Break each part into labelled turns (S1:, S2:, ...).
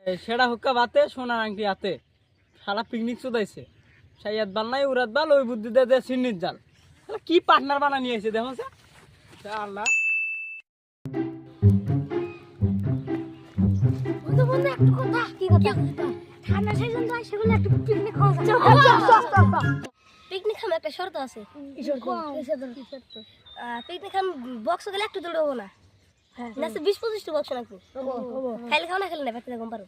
S1: সেটা হুক্কা বাতে সোনার আংটি হাতে সারা পিকনিক চুদাইছে সাইয়াদ বাল নাই উরাত বাল ওই বুদ্ধি দে সিন্নির জাল কি পার্টনার বানা নিয়ে এসে দেখো আল্লাহ
S2: পিকনিক খাম একটা শর্ত আছে পিকনিক খাম বক্স গেলে একটু দৌড় হবো না 20-25টা বক্স লাগবে খাইলে খাও না খেলে না পেটে কম পারো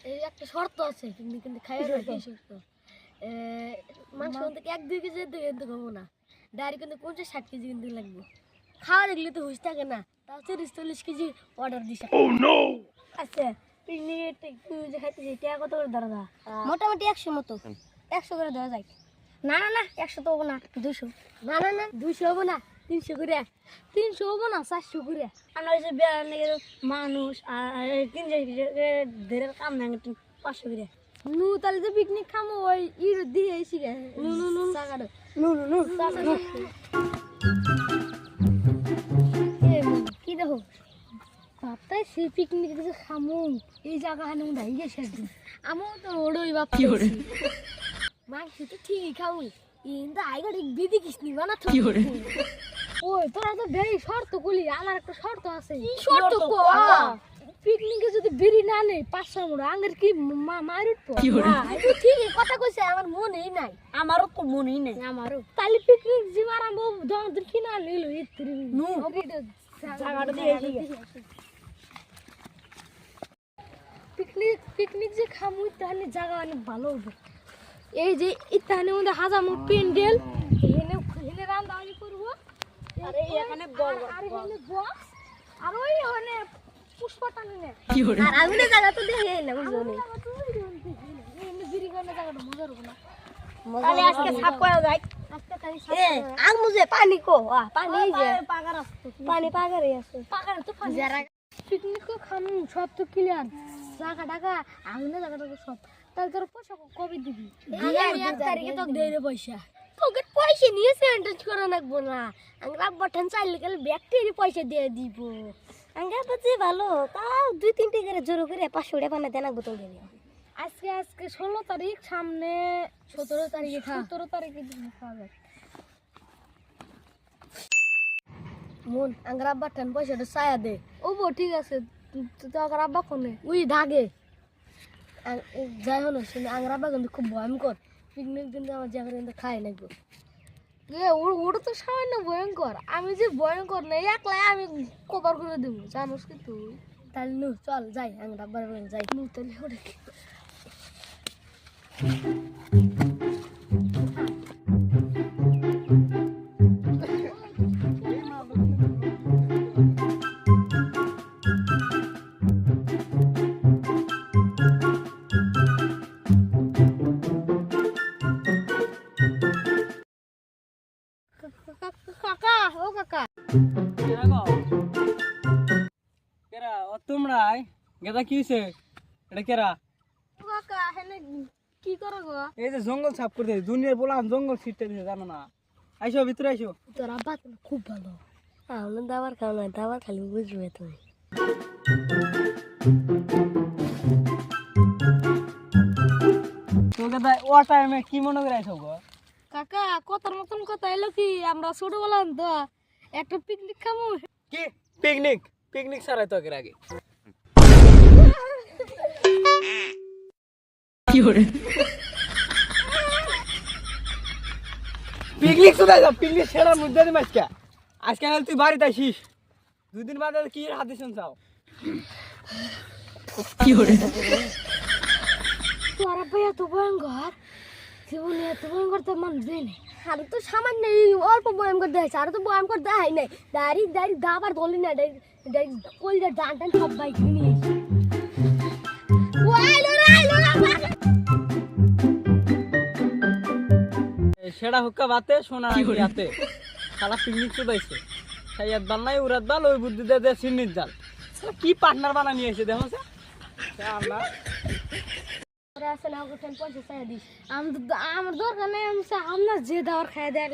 S2: এই একটা শর্ত আছে কিন্তু খাই শর্ত মাংস থেকে 1-2 কেজি কিন্তু খাবো না ডাইরি কিন্তু 50-60 কেজি কিন্তু লাগবে খাওয়া দেখলে তো হুশ থাকে না তাও 30-40 কেজি অর্ডার দিছে আচ্ছা পিকনিক যে খাইতেছি এটা কত করে ধরা মোটামুটি 100 মতো 100 করে দেওয়া যায় না 100 তো হবো না 200 না 200 হবো না 300 করে 300 হবো না 400 করে আমরা ওই যে মানুষ আর 300 ধরে কাম না 500 করে নু তাহলে তো পিকনিক খামো ওই ইর দিয়ে এসি গে নু সাগাড় নু কি দেখো বাপটাই সে পিকনিক যে খামো এই জায়গা হানে উড়াই গেছে আমও তো ওড়ই বাপ কি ওরে মাংস তো ঠিকই খাওই কিন্তু আইগা ঠিক বিধি কিসনি বানা তো কি ওরে ওই তোরা তো বেই শর্ত কইলি আমার একটা শর্ত আছে কি শর্ত কো পিকনিকে যদি বিড়ি না নেই 500 মুড়া আঙ্গের কি মার উঠবো না তুই ঠিকই কথা কইছে আমার মনেই নাই আমারও তো মনেই নাই আমারও তাহলে পিকনিক জিমার আমো দন কি না লইলো ইত্রি নু জায়গাটা দিয়ে পিকনিক যে খামু তাহলে জায়গা অনেক ভালো হবে এই যে ইতানে মধ্যে হাজামু প্যান্ডেল হেনে রান্না বাড়ি করব আরে এখানে বক্স আর ওই ওখানে পুষ্পটানে নে কি হরে আর আমি না জায়গা তো দেখে না বুঝলো নি এমনি বিড়ি গানে জায়গাটা মজা হবে না তাহলে আজকে সাপ করা যায় আজকে তাই সাপ আগ মুজে পানি কো পানি যে পাগার আছে পানি পাগারে আছে পাগারে তো পানি যারা পিকনিক কো খামু সব তো ক্লিয়ার জায়গা টাকা আমি না জায়গাটা সব তাহলে তোর পয়সা কবে দিবি আমি 1 তারিখে তো দেই রে পয়সা তোকে পয়সা নিয়ে সেন্টেজ করা লাগবো না আংরা বটন চাইলে গেলে ব্যাকটেরি পয়সা দিয়ে দিব আংরা বাজে ভালো তাও 2-3টি করে জোর করে 500 টাকা বানা দেনা বোতল দিয়ে আজকে 16 তারিখ সামনে 17 তারিখে 17 তারিখে দিন খাবে মন আংরা বটন পয়সাটা চায়া দে ও বো ঠিক আছে তো আংরা আব্বা কোনে ওই ঢাগে যাই হলো শুনে আংরা আব্বা কিন্তু খুব ভয়ঙ্কর পিকনিক কিন্তু আমার জায়গা কিন্তু খাই নাকবো ওটা তো সামান্য ভয়ঙ্কর আমি যে ভয়ঙ্কর না একলাই আমি কভার করে দেবো জানোস কি তুই তাহলে নু চল যাই আংরা আব্বার যাই নু তাহলে ওটা কাকা ও কাকা
S1: কেরা ও তোমরা গেদা কি হইছে এটা কেরা
S2: ও কাকা হেনে কি করো গো
S1: এই যে জঙ্গল সাফ করতে দুনিয়ার বলাম জঙ্গল ছিটতে দিছে জানো না আইসো ভিতরে আইসো
S2: তোর আব্বা খুব ভালো আমরা দাবার খাও না দাবার খালি বুঝবে তুমি
S1: তো গেদা ও টাইমে কি মনে করে আইসো গো
S2: কাকা কথার মতন কথা এলো কি আমরা ছোট বললাম তো একটা পিকনিক খামু
S1: কি পিকনিক সারাই তো আগে কি হরে পিকনিক চলে যা পিকনিক সেরার মধ্যে দিন আজকে তুই বাড়িতে আসিস 2 দিন বাদে কি হাতে শুনছাও কি হরে
S2: তোর আব্বা এত ভয়ঙ্কর জীবনে এত ভয়ঙ্কর তো মানুষ দেয় না আর তো সামান্য অল্প ভয়ঙ্কর দেখাইছে আর তো ভয়ঙ্কর দেখাই নাই দাঁড়ি দাবার ধরলি না কলজার ডান টান সব বাইক নিয়ে
S1: সেটা হুক্কা বাতে সোনার আংটি হাতে সারা পিকনিক চুদাইছে সাইয়াদ বাল নাই উরাত বাল ওই বুদ্ধি দে সিন্নির জাল কি পার্টনার বানা নিয়ে এসে দেখো আল্লাহ
S2: আমার দরকার নেই আমরা যে দাওয়ার খাই দেয়